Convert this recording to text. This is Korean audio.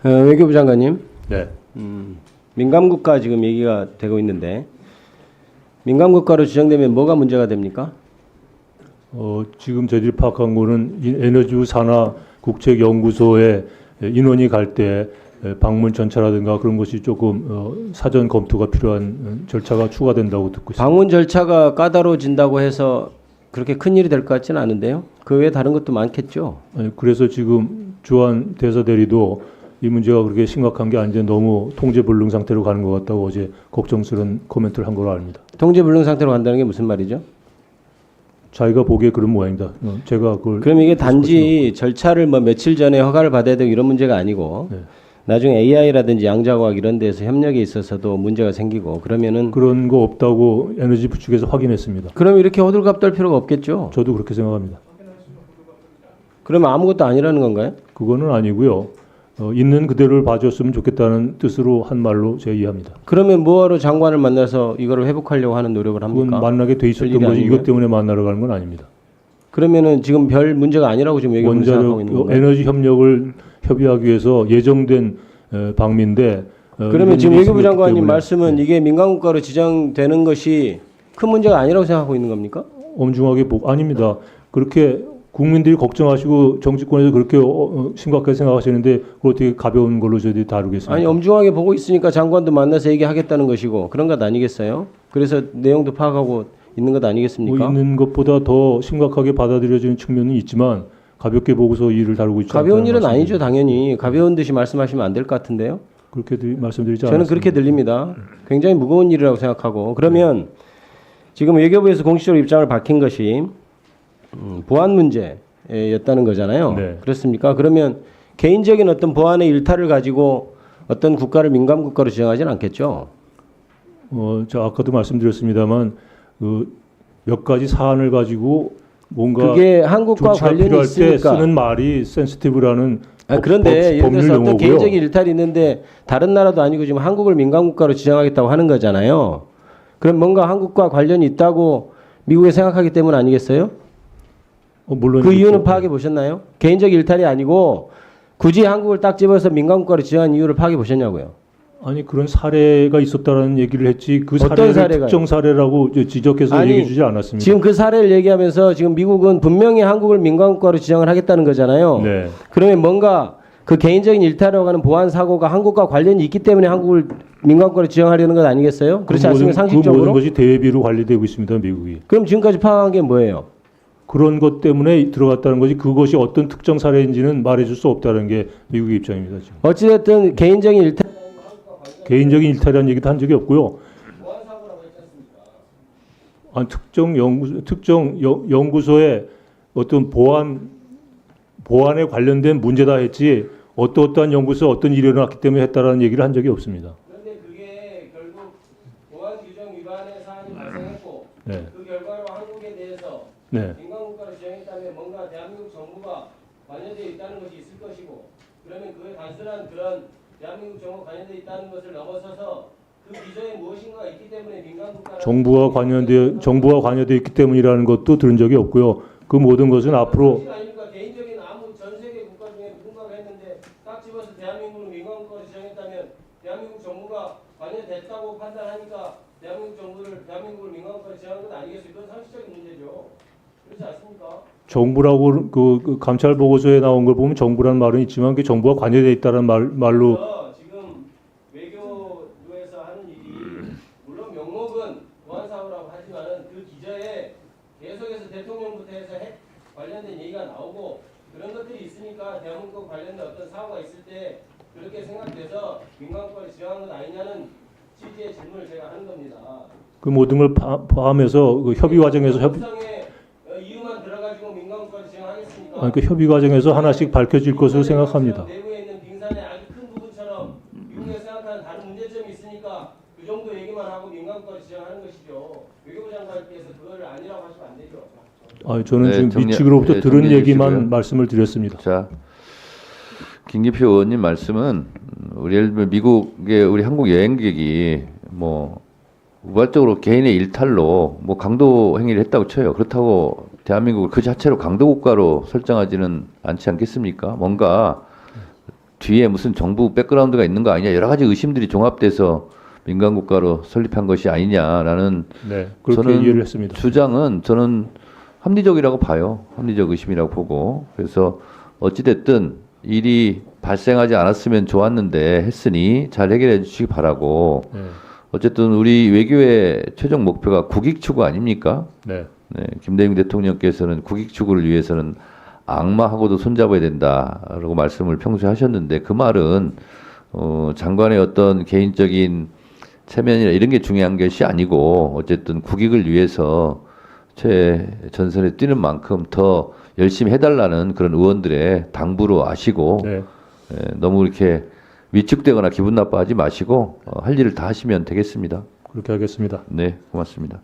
외교부 장관님, 네. 민감국가 지금 얘기가 되고 있는데 민감국가로 지정되면 뭐가 문제가 됩니까? 지금 저희들이 파악한 거는 에너지 산하 국책연구소에 인원이 갈 때 방문 전차라든가 그런 것이 조금 사전 검토가 필요한 절차가 추가된다고 듣고 있습니다. 방문 절차가 까다로워진다고 해서 그렇게 큰 일이 될 것 같지는 않은데요. 그 외에 다른 것도 많겠죠. 그래서 지금 주한 대사 대리도 이 문제가 그렇게 심각한 게 아닌데 너무 통제불능 상태로 가는 것 같다고 어제 걱정스러운 코멘트를 한 걸로 압니다. 통제불능 상태로 간다는 게 무슨 말이죠? 자기가 보기에 그런 모양이다. 제가 그걸 그럼 이게 단지 절차를 뭐 며칠 전에 허가를 받아야 되고 이런 문제가 아니고 네. 나중에 AI라든지 양자과학 이런 데서 협력에 있어서도 문제가 생기고 그러면은 그런 거 없다고 에너지부 측에서 확인했습니다. 그럼 이렇게 호들갑 떨 필요가 없겠죠. 저도 그렇게 생각합니다. 그러면 아무것도 아니라는 건가요? 그거는 아니고요. 있는 그대로를 봐줬으면 좋겠다는 뜻으로 한 말로 제가 이해합니다. 그러면 뭐하러 장관을 만나서 이거를 회복하려고 하는 노력을 합니까? 그건 만나게 돼 있었던 일이 거지 아니고요? 이것 때문에 만나러 가는 건 아닙니다. 그러면은 지금 별 문제가 아니라고 지금 얘기하고 생각하고 있는 원자력 건가요? 에너지 협력을 협의하기 위해서 예정된 방미인데 그러면 지금 이런 일이 외교부 있었기 장관님 때문에 말씀은 이게 민간국가로 지정되는 것이 큰 문제가 아니라고 생각하고 있는 겁니까? 엄중하게 아닙니다. 그렇게 국민들이 걱정하시고 정치권에서 그렇게 심각하게 생각하시는데 그걸 어떻게 가벼운 걸로 저희들이 다루겠습니까? 아니 엄중하게 보고 있으니까 장관도 만나서 얘기하겠다는 것이고 그런 것 아니겠어요? 그래서 내용도 파악하고 있는 것 아니겠습니까? 있는 것보다 더 심각하게 받아들여지는 측면은 있지만 가볍게 보고서 일을 다루고 있지 가벼운 않다는 일은 말씀입니다. 아니죠, 당연히. 가벼운 듯이 말씀하시면 안 될 것 같은데요. 그렇게 말씀드리지 않았습니다. 저는 그렇게 들립니다. 굉장히 무거운 일이라고 생각하고 그러면 지금 외교부에서 공식적으로 입장을 밝힌 것이 보안 문제였다는 거잖아요. 네. 그렇습니까? 그러면 개인적인 어떤 보안의 일탈을 가지고 어떤 국가를 민감국가로 지정하지는 않겠죠. 저 아까도 말씀드렸습니다만 몇 가지 사안을 가지고 뭔가 그게 한국과 조치가 관련이 필요할 때 있으니까. 쓰는 말이 센시티브라는 그런데 예를 법률 들어서 어떤 용어고요. 개인적인 일탈이 있는데 다른 나라도 아니고 지금 한국을 민감국가로 지정하겠다고 하는 거잖아요. 그럼 뭔가 한국과 관련이 있다고 미국이 생각하기 때문 아니겠어요? 물론 그 이유는 있겠죠. 파악해 보셨나요? 개인적 일탈이 아니고 굳이 한국을 딱 집어서 민간국가로 지정한 이유를 파악해 보셨냐고요? 아니 그런 사례가 있었다라는 얘기를 했지 그 어떤 사례를 사례가요? 특정 사례라고 지적해서 아니, 얘기해 주지 않았습니다. 지금 그 사례를 얘기하면서 지금 미국은 분명히 한국을 민간국가로 지정을 하겠다는 거잖아요. 네. 그러면 뭔가 그 개인적인 일탈이라고 하는 보안 사고가 한국과 관련이 있기 때문에 한국을 민간국가로 지정하려는 것 아니겠어요? 그렇지 않습니까? 그 상식적으로? 모든 것이 대외비로 관리되고 있습니다, 미국이. 그럼 지금까지 파악한 게 뭐예요? 그런 것 때문에 들어갔다는 것이 그것이 어떤 특정 사례인지는 말해줄 수 없다는 게 미국의 입장입니다. 지금. 어찌됐든 개인적인 일탈 개인적인 일탈이라는 얘기도 한 적이 없고요. 아니, 특정 연구소의 어떤 보안에 관련된 문제다 했지 어떠한 연구소 어떤 일이 일어났기 때문에 했다라는 얘기를 한 적이 없습니다. 그런데 그게 결국 보안 규정 위반의 사안이 발생했고 네. 그 결과로 한국에 대해서 네. 민간국가로 지정했다면 뭔가 대한민국 정부가 관여되어 있다는 것이 있을 것이고 그러면 그에 단순한 그런 대한민국 정부 관여되어 있다는 것을 넘어서서 그 기저에 무엇인가가 있기 때문에 민간국가 정부가 관여되어 있기 때문이라는 것도 들은 적이 없고요. 그 모든 것은 앞으로 아닙니까? 개인적인 아무 전 세계 국가 중에 누군가가 했는데 딱 집어서 대한민국을 민간국가로 지정했다면 대한민국 정부가 관여됐다고 판단하니까 대한민국을 민간국가로 지정한 건 아니겠어요? 그건 상식적인 문제죠. 그렇지 않습니까? 정부라고 그 감찰 보고서에 나온 걸 보면 정부라는 말은 있지만 그 정부가 관여되어 있다는 말로 그래서 지금 외교부에서 하는 일이 물론 명목은 보안사고라고 하지만은 그 기저에 계속해서 대통령부터 해서 핵 관련된 얘기가 나오고 그런 것들이 있으니까 대한민국 관련된 어떤 사고가 있을 때 그렇게 생각돼서 민간국가를 지정한 것 아니냐는 취지의 질문을 제가 하는 겁니다. 그 모든 걸 포함해서 그 협의 과정에서 법상의 이유만 들어가지고 민간국가를 지정하겠습니까? 그 협의 과정에서 하나씩 밝혀질 것으로 생각합니다. 내부에 있는 빙산의 아주 큰 부분처럼 미국에서 생각하는 다른 문제점이 있으니까 그 정도 얘기만 하고 민간국가를 지정하는 것이죠. 외교부 장관께서 그걸 아니라고 하시면 안 되죠. 저는 네, 지금 미측으로부터 네, 들은 정리해 얘기만 주시고요. 말씀을 드렸습니다. 자, 김기표 의원님 말씀은 예를 들면 미국의 우리 한국 여행객이 뭐 우발적으로 개인의 일탈로 뭐 강도 행위를 했다고 쳐요. 그렇다고 대한민국을 그 자체로 강도 국가로 설정하지는 않지 않겠습니까? 뭔가 뒤에 무슨 정부 백그라운드가 있는 거 아니냐 여러 가지 의심들이 종합돼서 민간 국가로 설립한 것이 아니냐라는 네, 그렇게 저는 이해를 했습니다. 주장은 저는 합리적이라고 봐요. 합리적 의심이라고 보고 그래서 어찌 됐든 일이 발생하지 않았으면 좋았는데 했으니 잘 해결해 주시기 바라고 네, 어쨌든 우리 외교의 최종 목표가 국익 추구 아닙니까? 네, 네, 김대중 대통령께서는 국익 추구를 위해서는 악마하고도 손잡아야 된다라고 말씀을 평소에 하셨는데 그 말은 장관의 어떤 개인적인 체면이나 이런 게 중요한 것이 아니고 어쨌든 국익을 위해서 최전선에 뛰는 만큼 더 열심히 해달라는 그런 의원들의 당부로 아시고 네. 너무 이렇게 위축되거나 기분 나빠하지 마시고 할 일을 다 하시면 되겠습니다. 그렇게 하겠습니다. 네, 고맙습니다.